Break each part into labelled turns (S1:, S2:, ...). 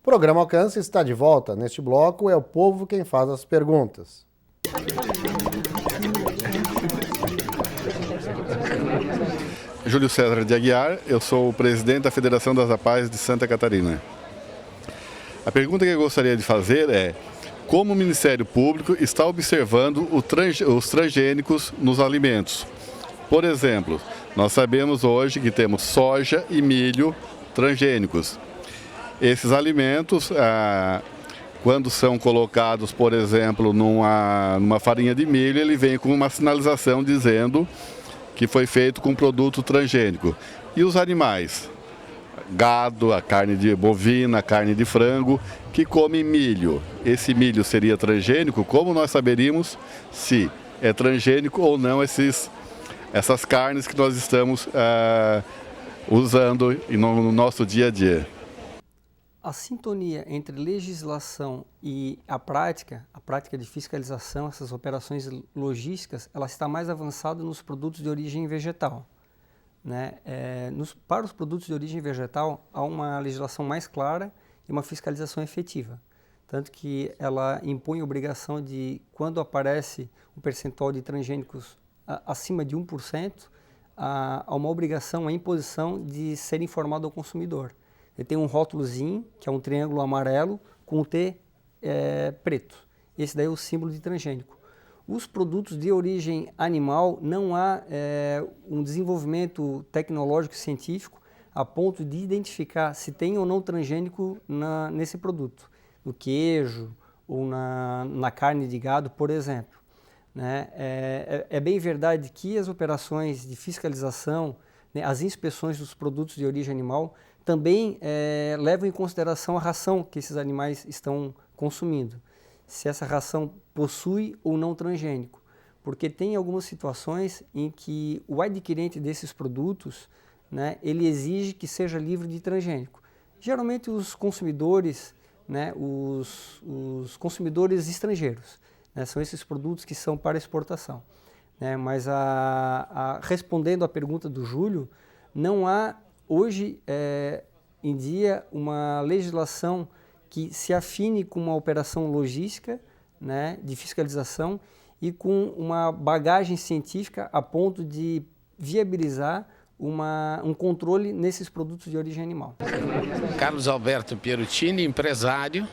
S1: O programa Alcance está de volta. Neste bloco é o povo quem faz as perguntas.
S2: Júlio César de Aguiar, eu sou o presidente da Federação das APAES de Santa Catarina. A pergunta que eu gostaria de fazer é: como o Ministério Público está observando os transgênicos nos alimentos? Por exemplo, nós sabemos hoje que temos soja e milho transgênicos. Esses alimentos, quando são colocados, por exemplo, numa farinha de milho, ele vem com uma sinalização dizendo que foi feito com produto transgênico. E os animais? Gado, a carne de bovina, a carne de frango, que comem milho. Esse milho seria transgênico? Como nós saberíamos se é transgênico ou não essas carnes que nós estamos usando no nosso dia a dia?
S3: A sintonia entre legislação e a prática de fiscalização, essas operações logísticas, ela está mais avançada nos produtos de origem vegetal. Né? Para os produtos de origem vegetal, há uma legislação mais clara e uma fiscalização efetiva. Tanto que ela impõe a obrigação de, quando aparece um percentual de transgênicos acima de 1%, há uma obrigação, a imposição de ser informado ao consumidor. Ele tem um rótulozinho, que é um triângulo amarelo, com o T preto. Esse daí é o símbolo de transgênico. Os produtos de origem animal, não há um desenvolvimento tecnológico e científico a ponto de identificar se tem ou não transgênico nesse produto. No queijo ou na carne de gado, por exemplo. Né? É bem verdade que as operações de fiscalização, né, as inspeções dos produtos de origem animal, também levam em consideração a ração que esses animais estão consumindo. Se essa ração possui ou não transgênico. Porque tem algumas situações em que o adquirente desses produtos, né, ele exige que seja livre de transgênico. Geralmente os consumidores, né, os consumidores estrangeiros, né, são esses produtos que são para exportação. Né, mas respondendo à pergunta do Júlio, não há hoje em dia uma legislação que se afine com uma operação logística, né, de fiscalização e com uma bagagem científica a ponto de viabilizar um controle nesses produtos de origem animal.
S4: Carlos Alberto Pieruccini, empresário.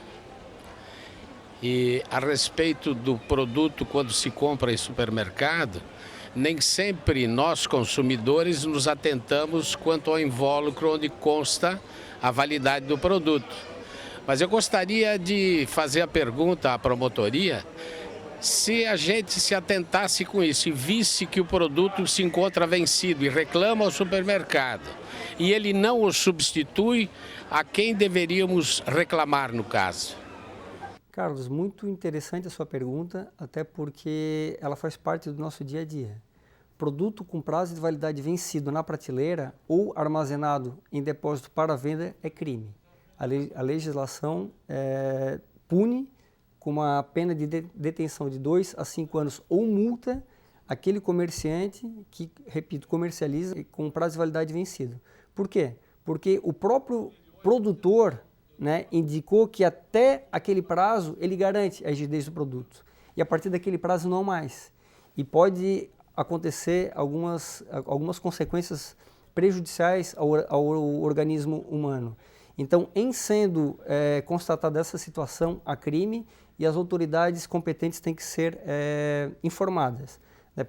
S4: E a respeito do produto, quando se compra em supermercado, nem sempre nós, consumidores, nos atentamos quanto ao invólucro onde consta a validade do produto. Mas eu gostaria de fazer a pergunta à promotoria, se a gente se atentasse com isso e visse que o produto se encontra vencido e reclama ao supermercado, e ele não o substitui, a quem deveríamos reclamar no caso?
S3: Carlos, muito interessante a sua pergunta, até porque ela faz parte do nosso dia a dia. Produto com prazo de validade vencido na prateleira ou armazenado em depósito para venda é crime. A legislação pune com uma pena de detenção de 2 a 5 anos ou multa aquele comerciante que, repito, comercializa com prazo de validade vencido. Por quê? Porque o próprio produtor, né, indicou que até aquele prazo ele garante a rigidez do produto. E a partir daquele prazo não mais. E pode acontecer algumas consequências prejudiciais ao organismo humano. Então, em sendo constatada essa situação, há crime e as autoridades competentes têm que ser informadas.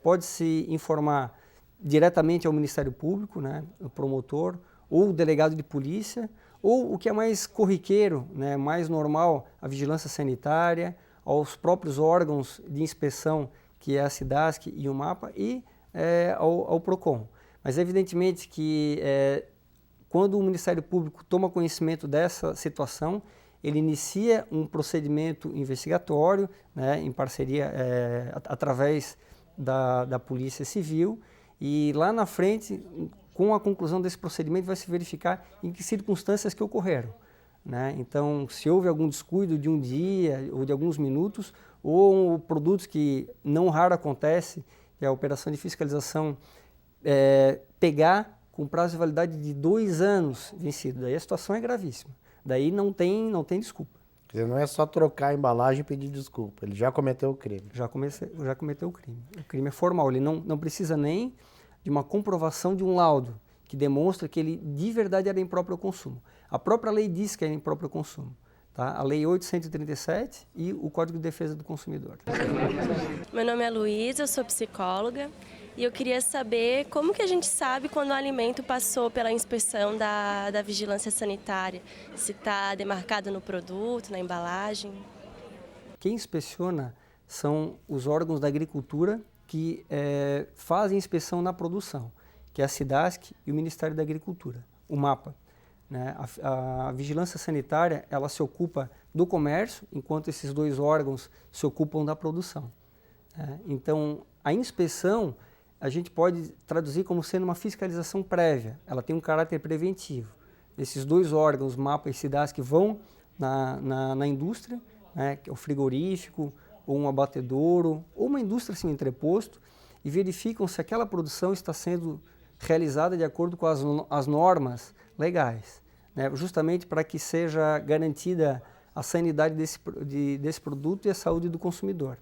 S3: Pode-se informar diretamente ao Ministério Público, né, o promotor, ou o delegado de polícia, ou o que é mais corriqueiro, né, mais normal, a vigilância sanitária, aos próprios órgãos de inspeção, que é a SIDASC e o MAPA, e ao PROCON. Mas evidentemente que quando o Ministério Público toma conhecimento dessa situação, ele inicia um procedimento investigatório, né, em parceria, através da Polícia Civil, e lá na frente, com a conclusão desse procedimento, vai se verificar em que circunstâncias que ocorreram. Né? Então, se houve algum descuido de um dia ou de alguns minutos, ou produtos que não raro acontece, que é a operação de fiscalização pegar com prazo de validade de 2 anos vencido. Daí a situação é gravíssima. Daí não tem desculpa.
S1: Quer dizer, não é só trocar a embalagem e pedir desculpa, ele já cometeu o crime.
S3: Já cometeu o crime. O crime é formal, ele não precisa nem de uma comprovação de um laudo que demonstra que ele de verdade era impróprio ao consumo. A própria lei diz que é impróprio ao consumo. Tá? A Lei 837 e o Código de Defesa do Consumidor.
S5: Meu nome é Luísa, eu sou psicóloga e eu queria saber como que a gente sabe quando o alimento passou pela inspeção da vigilância sanitária, se está demarcado no produto, na embalagem.
S3: Quem inspeciona são os órgãos da agricultura que fazem inspeção na produção, que é a SIDASC e o Ministério da Agricultura, o MAPA. Né? A vigilância sanitária ela se ocupa do comércio, enquanto esses dois órgãos se ocupam da produção. Né? Então, a inspeção a gente pode traduzir como sendo uma fiscalização prévia, ela tem um caráter preventivo. Esses dois órgãos, MAPA e SIDASC, vão na indústria, né, que é o frigorífico, ou um abatedouro, ou uma indústria assim, entreposto, e verificam se aquela produção está sendo realizada de acordo com as normas legais, né, justamente para que seja garantida a sanidade desse produto e a saúde do consumidor.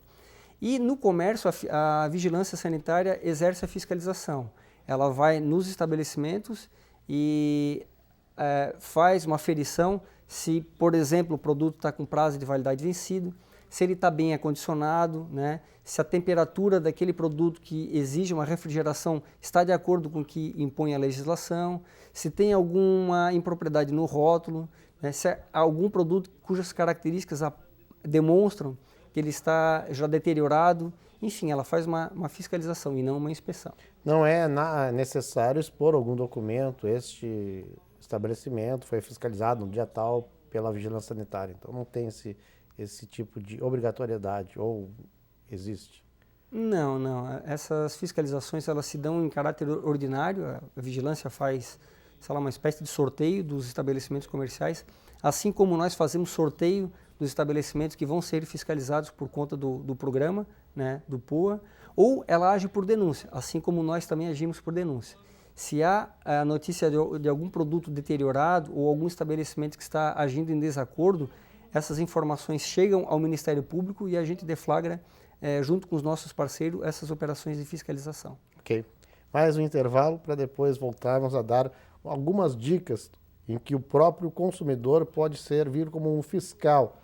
S3: E no comércio, a vigilância sanitária exerce a fiscalização. Ela vai nos estabelecimentos e faz uma aferição se, por exemplo, o produto está com prazo de validade vencido, se ele está bem acondicionado, né? Se a temperatura daquele produto que exige uma refrigeração está de acordo com o que impõe a legislação, se tem alguma impropriedade no rótulo, né? Se há algum produto cujas características demonstram que ele está já deteriorado, enfim, ela faz uma fiscalização e não uma inspeção.
S1: Não é necessário expor algum documento, este estabelecimento foi fiscalizado no dia tal pela vigilância sanitária, então não tem esse tipo de obrigatoriedade, ou existe?
S3: Não. Essas fiscalizações elas se dão em caráter ordinário, a vigilância faz, sei lá, uma espécie de sorteio dos estabelecimentos comerciais, assim como nós fazemos sorteio dos estabelecimentos que vão ser fiscalizados por conta do programa, né, do POA, ou ela age por denúncia, assim como nós também agimos por denúncia. Se há a notícia de algum produto deteriorado ou algum estabelecimento que está agindo em desacordo, essas informações chegam ao Ministério Público e a gente deflagra, junto com os nossos parceiros, essas operações de fiscalização.
S1: Ok. Mais um intervalo para depois voltarmos a dar algumas dicas em que o próprio consumidor pode servir como um fiscal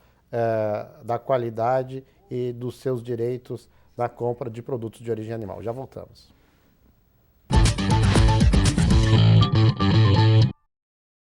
S1: da qualidade e dos seus direitos na compra de produtos de origem animal. Já voltamos.